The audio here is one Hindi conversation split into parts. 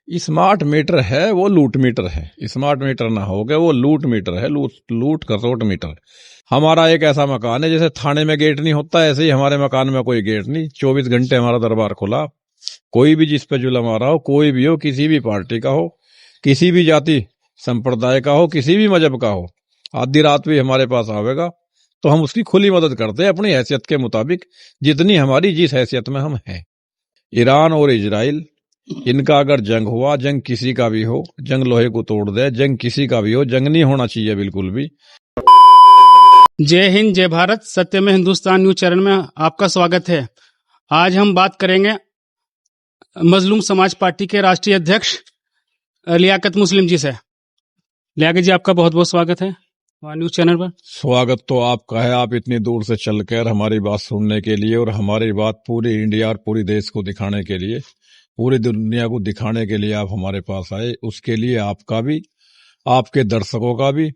स्मार्ट मीटर है वो लूट मीटर है। स्मार्ट मीटर ना हो गया वो लूट मीटर है, लूट कसोट मीटर। हमारा एक ऐसा मकान है जैसे थाने में गेट नहीं होता, ऐसे ही हमारे मकान में कोई गेट नहीं, 24 घंटे हमारा दरबार खुला। कोई भी जिस पे जुल्म आ रहा हो, कोई भी हो, किसी भी पार्टी का हो, किसी भी जाति संप्रदाय का हो, किसी भी मजहब का हो, आधी रात भी हमारे पास आवेगा तो हम उसकी खुली मदद करते हैं अपनी हैसियत के मुताबिक, जितनी हमारी जिस हैसियत में हम हैं। ईरान और इजराइल, इनका अगर जंग हुआ, जंग किसी का भी हो, जंग लोहे को तोड़ दे, जंग किसी का भी हो, जंग नहीं होना चाहिए बिल्कुल भी। जय हिंद, जय भारत। सत्य में हिंदुस्तान न्यूज चैनल में आपका स्वागत है। आज हम बात करेंगे मजलूम समाज पार्टी के राष्ट्रीय अध्यक्ष लियाकत मुस्लिम जी से। लियाकत जी, आपका बहुत बहुत स्वागत है हमारे न्यूज चैनल पर। स्वागत तो आपका है, आप इतनी दूर से चलकर हमारी बात सुनने के लिए और हमारी बात पूरी इंडिया और पूरी देश को दिखाने के लिए, पूरी दुनिया को दिखाने के लिए आप हमारे पास आए। उसके लिए आपका भी, आपके दर्शकों का भी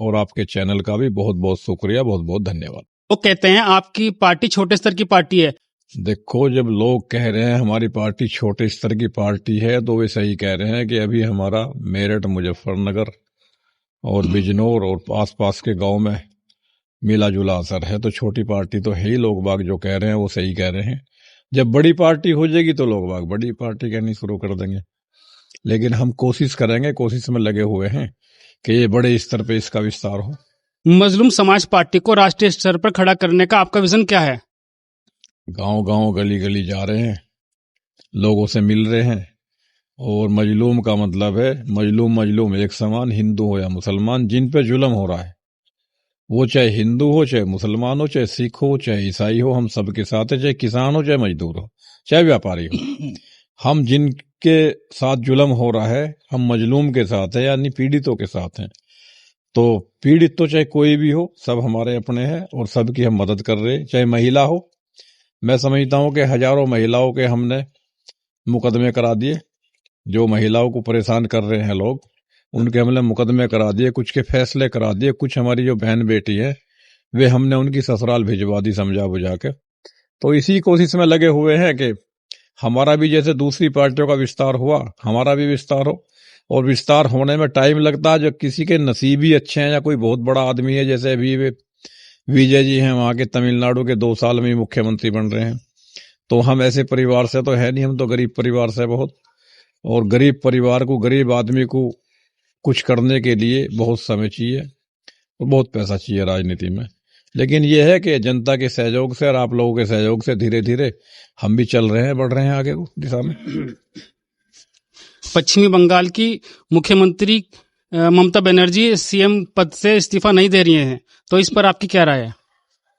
और आपके चैनल का भी बहुत बहुत शुक्रिया, बहुत बहुत धन्यवाद। वो कहते हैं आपकी पार्टी छोटे स्तर की पार्टी है। देखो, जब लोग कह रहे हैं हमारी पार्टी छोटे स्तर की पार्टी है तो वे सही कह रहे हैं कि अभी हमारा मेरठ, मुजफ्फरनगर और बिजनौर और आसपास के गांव में मिला जुला असर है, तो छोटी पार्टी तो है ही। लोग बाग जो कह रहे हैं वो सही कह रहे हैं। जब बड़ी पार्टी हो जाएगी तो लोग बाग बड़ी पार्टी कहनी शुरू कर देंगे, लेकिन हम कोशिश करेंगे, कोशिश में लगे हुए हैं कि ये बड़े स्तर पे इसका विस्तार हो। मजलूम समाज पार्टी को राष्ट्रीय स्तर पर खड़ा करने का आपका विजन क्या है? गांव गांव गली गली जा रहे हैं, लोगों से मिल रहे हैं, और मजलूम का मतलब है मजलूम एक समान, हिंदू हो या मुसलमान, जिन पे जुल्म हो रहा है, वो चाहे हिंदू हो, चाहे मुसलमान हो, चाहे सिख हो, चाहे ईसाई हो, हम सबके साथ है। चाहे किसान हो, चाहे मजदूर हो, चाहे व्यापारी हो, हम जिनके साथ जुल्म हो रहा है, हम मजलूम के साथ है, यानी पीड़ितों के साथ हैं। तो पीड़ित तो चाहे कोई भी हो, सब हमारे अपने हैं और सबकी हम मदद कर रहे हैं। चाहे महिला हो, मैं समझता हूं कि हजारों महिलाओं के हमने मुकदमे करा दिए। जो महिलाओं को परेशान कर रहे हैं लोग, उनके हमने मुकदमे करा दिए, कुछ के फैसले करा दिए। कुछ हमारी जो बहन बेटी है वे हमने उनकी ससुराल भिजवा दी समझा बुझा के। तो इसी कोशिश में लगे हुए हैं कि हमारा भी जैसे दूसरी पार्टियों का विस्तार हुआ, हमारा भी विस्तार हो। और विस्तार होने में टाइम लगता है। जो किसी के नसीब ही अच्छे हैं या कोई बहुत बड़ा आदमी है, जैसे अभी विजय जी हैं वहां के, तमिलनाडु के, 2 साल में ही मुख्यमंत्री बन रहे हैं। तो हम ऐसे परिवार से तो है नहीं, हम तो गरीब परिवार से बहुत। और गरीब परिवार को, गरीब आदमी को कुछ करने के लिए बहुत समय चाहिए और बहुत पैसा चाहिए राजनीति में। लेकिन यह है कि जनता के सहयोग से और आप लोगों के सहयोग से धीरे धीरे हम भी चल रहे हैं, बढ़ रहे हैं आगे को दिशा में। पश्चिमी बंगाल की मुख्यमंत्री ममता बनर्जी सीएम पद से इस्तीफा नहीं दे रही हैं, तो इस पर आपकी क्या राय है?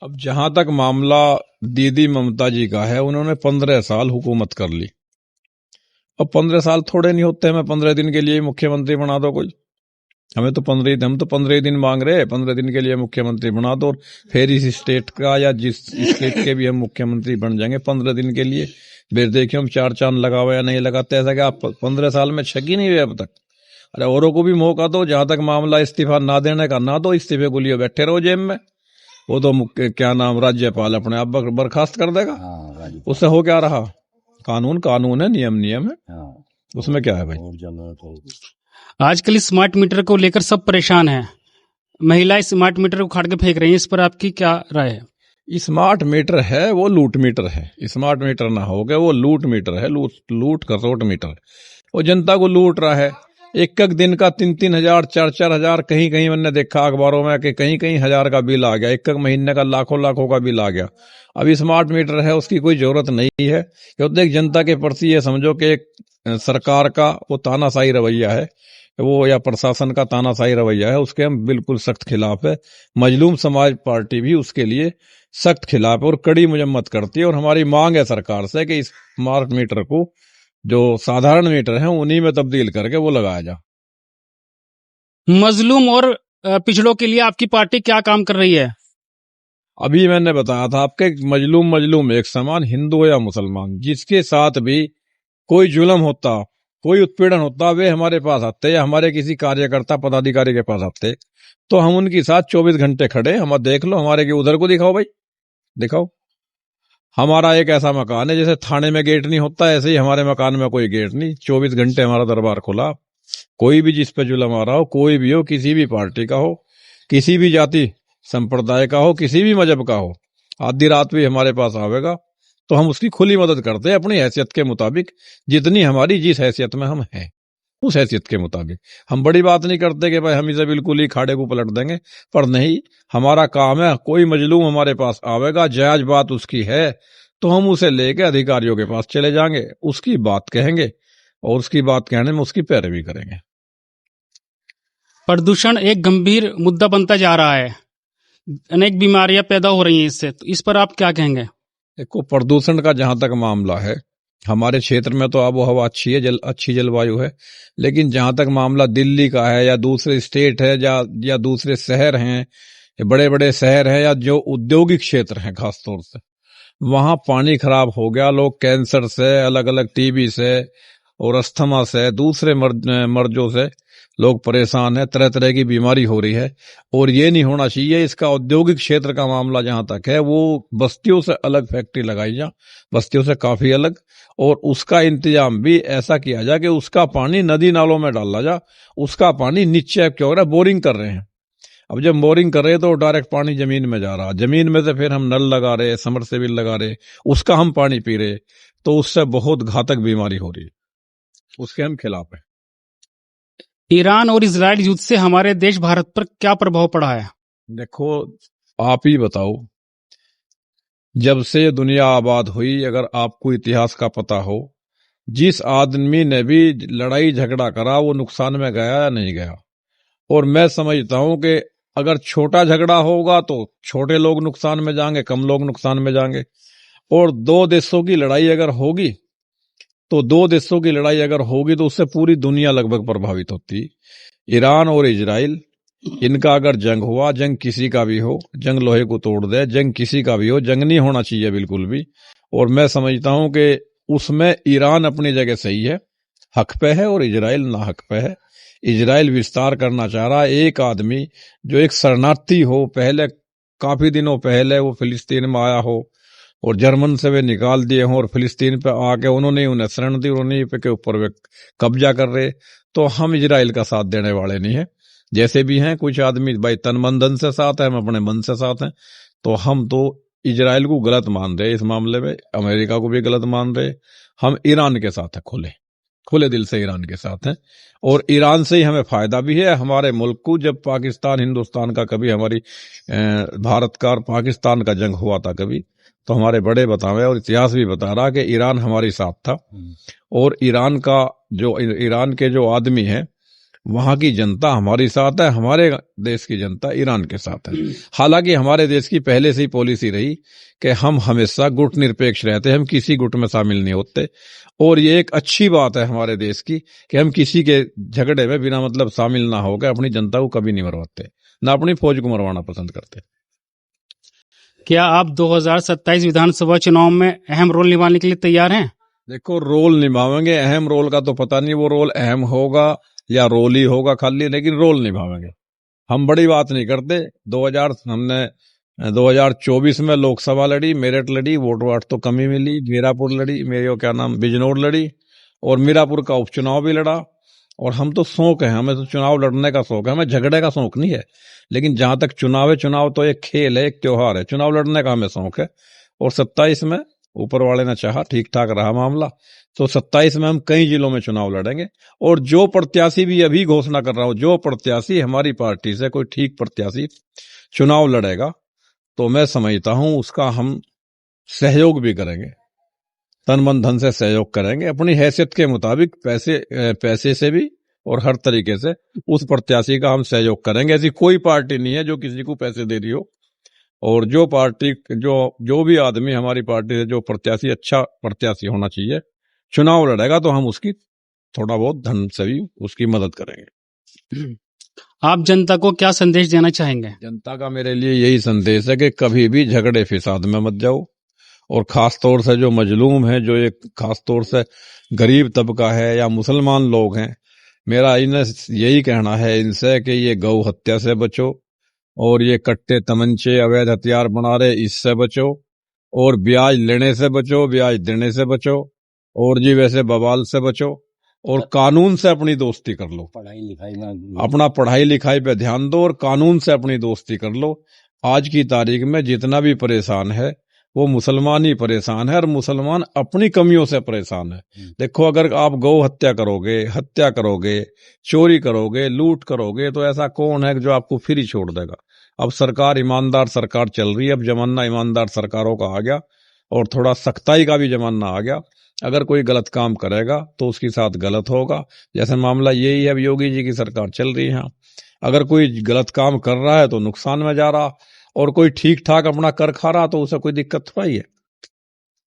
अब जहां तक मामला दीदी ममता जी का है, उन्होंने 15 साल हुकूमत कर ली। अब 15 साल थोड़े नहीं होते, मैं 15 दिन के लिए मुख्यमंत्री बना दो कोई। हम तो 15 दिन मांग रहे हैं, 15 दिन के लिए मुख्यमंत्री बना दो, और फिर इस स्टेट का या जिस स्टेट के भी हम मुख्यमंत्री बन जाएंगे 15 दिन के लिए। फिर देखिए हम 4 चांद लगावे या नहीं लगाते। ऐसा कि आप 15 साल में छक ही नहीं हुए अब तक। अरे औरों को भी मौका दो। जहां तक मामला इस्तीफा ना देने का, ना दो इस्तीफे को लिए बैठे रहो जेब में। वो तो क्या नाम, राज्यपाल अपने आप बर्खास्त कर देगा। उससे हो क्या रहा? कानून है, नियम है, उसमें क्या है भाई। आजकल स्मार्ट मीटर को लेकर सब परेशान हैं। महिलाएं स्मार्ट मीटर को उखाड़ के फेंक रही हैं, इस पर आपकी क्या राय है? स्मार्ट मीटर है वो लूट मीटर है। स्मार्ट मीटर ना हो गया वो लूट मीटर है, लूट कसोट मीटर। वो जनता को लूट रहा है। एक दिन का 3-3 हजार, 4-4 हजार, कहीं कहीं मैंने देखा अखबारों में कि कहीं कहीं हजार का बिल आ गया। एक महीने का लाखों का बिल आ गया। अब स्मार्ट मीटर है, उसकी कोई जरूरत नहीं है, क्योंकि एक जनता के प्रति ये समझो कि एक सरकार का वो तानाशाही रवैया है, वो या प्रशासन का तानाशाही रवैया है, उसके हम बिल्कुल सख्त खिलाफ है। मजलूम समाज पार्टी भी उसके लिए सख्त खिलाफ है और कड़ी मजम्मत करती है। और हमारी मांग है सरकार से कि इस स्मार्ट मीटर को, जो साधारण मीटर है, उन्हीं में तब्दील करके वो लगाया जा। मजलूम और पिछड़ों के लिए आपकी पार्टी क्या काम कर रही है? अभी मैंने बताया था आपके, मजलूम एक समान, हिंदू हो या मुसलमान, जिसके साथ भी कोई जुल्म होता, कोई उत्पीड़न होता, वे हमारे पास आते या हमारे किसी कार्यकर्ता पदाधिकारी के पास आते, तो हम उनके साथ 24 घंटे खड़े। हम देख लो, हमारे के उधर को दिखाओ भाई, दिखाओ। हमारा एक ऐसा मकान है जैसे थाने में गेट नहीं होता, ऐसे ही हमारे मकान में कोई गेट नहीं, 24 घंटे हमारा दरबार खुला। कोई भी जिस पे जुल्म आ रहा हो, कोई भी हो, किसी भी पार्टी का हो, किसी भी जाति संप्रदाय का हो, किसी भी मजहब का हो, आधी रात भी हमारे पास आवेगा तो हम उसकी खुली मदद करते हैं अपनी हैसियत के मुताबिक, जितनी हमारी जिस हैसियत में हम हैं उस हैसियत के मुताबिक। हम बड़ी बात नहीं करते कि भाई हम इसे बिल्कुल ही खाड़े को पलट देंगे, पर नहीं, हमारा काम है, कोई मजलूम हमारे पास आवेगा, जायज बात उसकी है तो हम उसे लेके अधिकारियों के पास चले जाएंगे, उसकी बात कहेंगे और उसकी बात कहने में उसकी पैरवी करेंगे। प्रदूषण एक गंभीर मुद्दा बनता जा रहा है, अनेक बीमारियां पैदा हो रही हैं इससे, तो इस पर आप क्या कहेंगे? देखो, प्रदूषण का जहां तक मामला है, हमारे क्षेत्र में तो आबो हवा अच्छी है, अच्छी जलवायु है, लेकिन जहां तक मामला दिल्ली का है या दूसरे स्टेट है या दूसरे शहर हैं, बड़े बड़े शहर हैं या जो औद्योगिक क्षेत्र हैं खासतौर से, वहां पानी खराब हो गया, लोग कैंसर से, अलग अलग टीबी से और अस्थमा से, दूसरे मर्जों से लोग परेशान है, तरह तरह की बीमारी हो रही है और ये नहीं होना चाहिए। इसका औद्योगिक क्षेत्र का मामला जहां तक है, वो बस्तियों से अलग फैक्ट्री लगाई जा, बस्तियों से काफी अलग, और उसका इंतजाम भी ऐसा किया जाए कि उसका पानी नदी नालों में डाला जा, उसका पानी नीचे क्यों हो रहा है, बोरिंग कर रहे हैं। अब जब बोरिंग कर रहे हैं तो डायरेक्ट पानी जमीन में जा रहा, जमीन में से फिर हम नल लगा रहे, समरसेबिल लगा रहे, उसका हम पानी पी रहे, तो उससे बहुत घातक बीमारी हो रही है, उसके हम खिलाफ हैं। ईरान और इजराइल युद्ध से हमारे देश भारत पर क्या प्रभाव पड़ा है? देखो, आप ही बताओ, जब से दुनिया आबाद हुई, अगर आपको इतिहास का पता हो, जिस आदमी ने भी लड़ाई झगड़ा करा वो नुकसान में गया या नहीं गया। और मैं समझता हूं कि अगर छोटा झगड़ा होगा तो छोटे लोग नुकसान में जाएंगे, कम लोग नुकसान में जाएंगे, और दो देशों की लड़ाई अगर होगी तो उससे पूरी दुनिया लगभग प्रभावित होती। ईरान और इजराइल, इनका अगर जंग हुआ, जंग किसी का भी हो, जंग लोहे को तोड़ दे, जंग किसी का भी हो, जंग नहीं होना चाहिए बिल्कुल भी। और मैं समझता हूं कि उसमें ईरान अपनी जगह सही है, हक पे है, और इजराइल ना हक पे है। इजराइल विस्तार करना चाह रहा है। एक आदमी जो एक शरणार्थी हो, पहले काफी दिनों पहले वो फिलिस्तीन में आया हो और जर्मन से वे निकाल दिए हों और फिलिस्तीन पे आके उन्होंने उन्हें शरण दी, उन्होंने पे के ऊपर वे कब्जा कर रहे, तो हम इजराइल का साथ देने वाले नहीं है। जैसे भी हैं कुछ आदमी भाई तन मन धन से साथ है, हम अपने मन से साथ हैं, तो हम तो इजराइल को गलत मान रहे इस मामले में, अमेरिका को भी गलत मान रहे। हम ईरान के साथ है, खुले दिल से ईरान के साथ हैं, और ईरान से ही हमें फायदा भी है हमारे मुल्क को। जब पाकिस्तान हिंदुस्तान का कभी हमारी भारत का और पाकिस्तान का जंग हुआ था कभी, तो हमारे बड़े बतावे और इतिहास भी बता रहा कि ईरान हमारे साथ था, और ईरान के जो आदमी हैं वहां की जनता हमारे साथ है, हमारे देश की जनता ईरान के साथ है। हालांकि हमारे देश की पहले से ही पॉलिसी रही कि हम हमेशा गुट निरपेक्ष रहते, हम किसी गुट में शामिल नहीं होते, और ये एक अच्छी बात है हमारे देश की कि हम किसी के झगड़े में बिना मतलब शामिल ना होकर अपनी जनता को कभी नहीं मरवाते, ना अपनी फौज को मरवाना पसंद करते। क्या आप 2027 विधानसभा चुनाव में अहम रोल निभाने के लिए तैयार हैं? देखो, रोल निभावेंगे, अहम रोल का तो पता नहीं वो रोल अहम होगा या रोल ही होगा खाली, लेकिन रोल निभावेंगे। हम बड़ी बात नहीं करते। 2024 में लोकसभा लड़ी, मेरठ लड़ी, वोट वाट तो कमी मिली, मीरापुर लड़ी, बिजनौर लड़ी, और मीरापुर का उपचुनाव भी लड़ा। और हम तो शौक है, हमें तो चुनाव लड़ने का शौक है, हमें झगड़े का शौक नहीं है। लेकिन जहां तक चुनाव है, चुनाव तो एक खेल है, एक त्योहार है, चुनाव लड़ने का हमें शौक है। और 27 में ऊपर वाले ने चाहा, ठीक ठाक रहा मामला, तो 27 में हम कई जिलों में चुनाव लड़ेंगे। और जो प्रत्याशी भी अभी घोषणा कर रहा हूं, जो प्रत्याशी हमारी पार्टी से कोई ठीक प्रत्याशी चुनाव लड़ेगा, तो मैं समझता हूं उसका हम सहयोग भी करेंगे, तन मन धन से सहयोग करेंगे, अपनी हैसियत के मुताबिक, पैसे से भी और हर तरीके से उस प्रत्याशी का हम सहयोग करेंगे। ऐसी कोई पार्टी नहीं है जो किसी को पैसे दे रही हो, और जो भी आदमी हमारी पार्टी से, जो प्रत्याशी अच्छा प्रत्याशी होना चाहिए, चुनाव लड़ेगा, तो हम उसकी थोड़ा बहुत धन से भी उसकी मदद करेंगे। आप जनता को क्या संदेश देना चाहेंगे? जनता का मेरे लिए यही संदेश है कि कभी भी झगड़े फिसाद में मत जाओ, और खास तौर से जो मजलूम है, जो एक खास तौर से गरीब तबका है या मुसलमान लोग हैं, मेरा इन्हें यही कहना है इनसे कि ये गौ हत्या से बचो, और ये कट्टे तमंचे अवैध हथियार बना रहे, इससे बचो, और ब्याज लेने से बचो, ब्याज देने से बचो, और जी वैसे बवाल से बचो, और कानून से अपनी दोस्ती कर लो। पढ़ाई लिखाई में अपना पढ़ाई लिखाई पे ध्यान दो और कानून से अपनी दोस्ती कर लो। आज की तारीख में जितना भी परेशान है वो मुसलमान ही परेशान है, और मुसलमान अपनी कमियों से परेशान है। देखो, अगर आप गौ हत्या करोगे, चोरी करोगे, लूट करोगे, तो ऐसा कौन है जो आपको फिर ही छोड़ देगा। अब सरकार ईमानदार सरकार चल रही है, अब जमाना ईमानदार सरकारों का आ गया और थोड़ा सख्ताई का भी जमाना आ गया। अगर कोई गलत काम करेगा तो उसके साथ गलत होगा। जैसे मामला यही है, अब योगी जी की सरकार चल रही है। अगर कोई गलत काम कर रहा है तो नुकसान में जा रहा, और कोई ठीक ठाक अपना कर खा रहा तो उसे कोई दिक्कत थोड़ा ही है।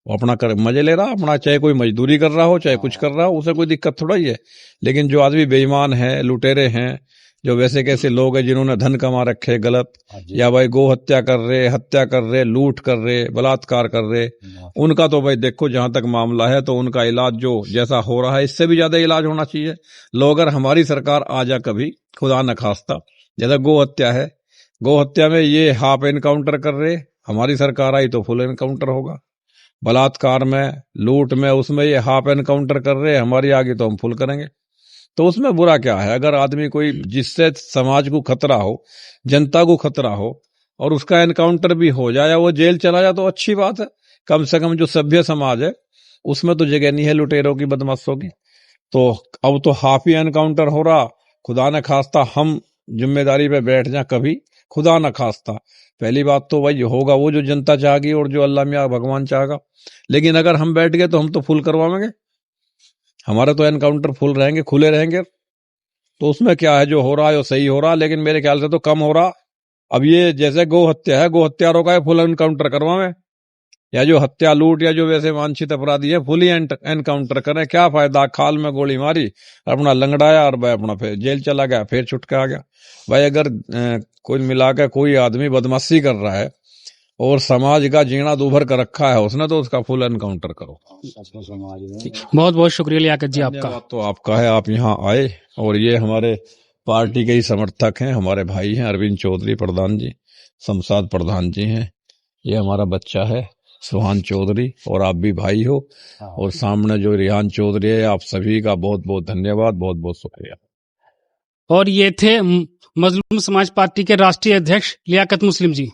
वो अपना कर मजे ले रहा अपना, चाहे कोई मजदूरी कर रहा हो, चाहे कुछ कर रहा हो, उसे कोई दिक्कत थोड़ा ही है। लेकिन जो आदमी बेईमान है, लुटेरे हैं, जो वैसे कैसे लोग हैं जिन्होंने धन कमा रखे गलत, या भाई गो हत्या कर रहे, लूट कर रहे, बलात्कार कर रहे, उनका तो भाई देखो, जहां तक मामला है तो उनका इलाज जो जैसा हो रहा है इससे भी ज्यादा इलाज होना चाहिए। लोग, अगर हमारी सरकार आ जा कभी, खुदा न खास्ता, जैसा गो हत्या है, गो हत्या में ये हाफ एनकाउंटर कर रहे, हमारी सरकार आई तो फुल एनकाउंटर होगा। बलात्कार में, लूट में, उसमें ये हाफ एनकाउंटर कर रहे, हमारी आगे तो हम फुल करेंगे। तो उसमें बुरा क्या है? अगर आदमी कोई जिससे समाज को खतरा हो, जनता को खतरा हो, और उसका एनकाउंटर भी हो जाए, वो जेल चला जाए तो अच्छी बात है। कम से कम जो सभ्य समाज है उसमें तो जगह नहीं है लुटेरों की, बदमाशों की। तो अब तो हाफ ही एनकाउंटर हो रहा। खुदा न खास्ता हम जिम्मेदारी पे बैठ जाए कभी, खुदा न खास्ता, पहली बात तो वही होगा वो जो जनता चाहेगी और जो अल्लाह मियाँ भगवान चाहेगा। लेकिन अगर हम बैठ गए तो हम तो फुल करवाएंगे, हमारे तो एनकाउंटर फुल रहेंगे, खुले रहेंगे। तो उसमें क्या है, जो हो रहा है वो सही हो रहा, लेकिन मेरे ख्याल से तो कम हो रहा। अब ये जैसे गो हत्या है, गो हत्यारों का फुल एनकाउंटर करवाएं, या जो हत्या लूट या जो वैसे वांछित अपराधी है फुली एनकाउंटर करें। क्या फायदा, खाल में गोली मारी, अपना लंगड़ाया और भाई अपना फिर जेल चला गया, फिर छुट के आ गया। भाई अगर कोई मिला के कोई आदमी बदमाशी कर रहा है और समाज का जीना दूभर कर रखा है उसने, तो उसका फुल एनकाउंटर करो। बहुत बहुत शुक्रिया लियाकत जी आपका। तो आपका है, आप यहाँ आए, और ये हमारे पार्टी के ही समर्थक हैं, हमारे भाई हैं, अरविंद चौधरी प्रधान जी, शमशाद प्रधान जी हैं, ये हमारा बच्चा है सुहान चौधरी, और आप भी भाई हो। और सामने जो रिहान चौधरी है, आप सभी का बहुत बहुत धन्यवाद, बहुत बहुत शुक्रिया। और ये थे मजलूम समाज पार्टी के राष्ट्रीय अध्यक्ष लियाकत मुस्लिम जी।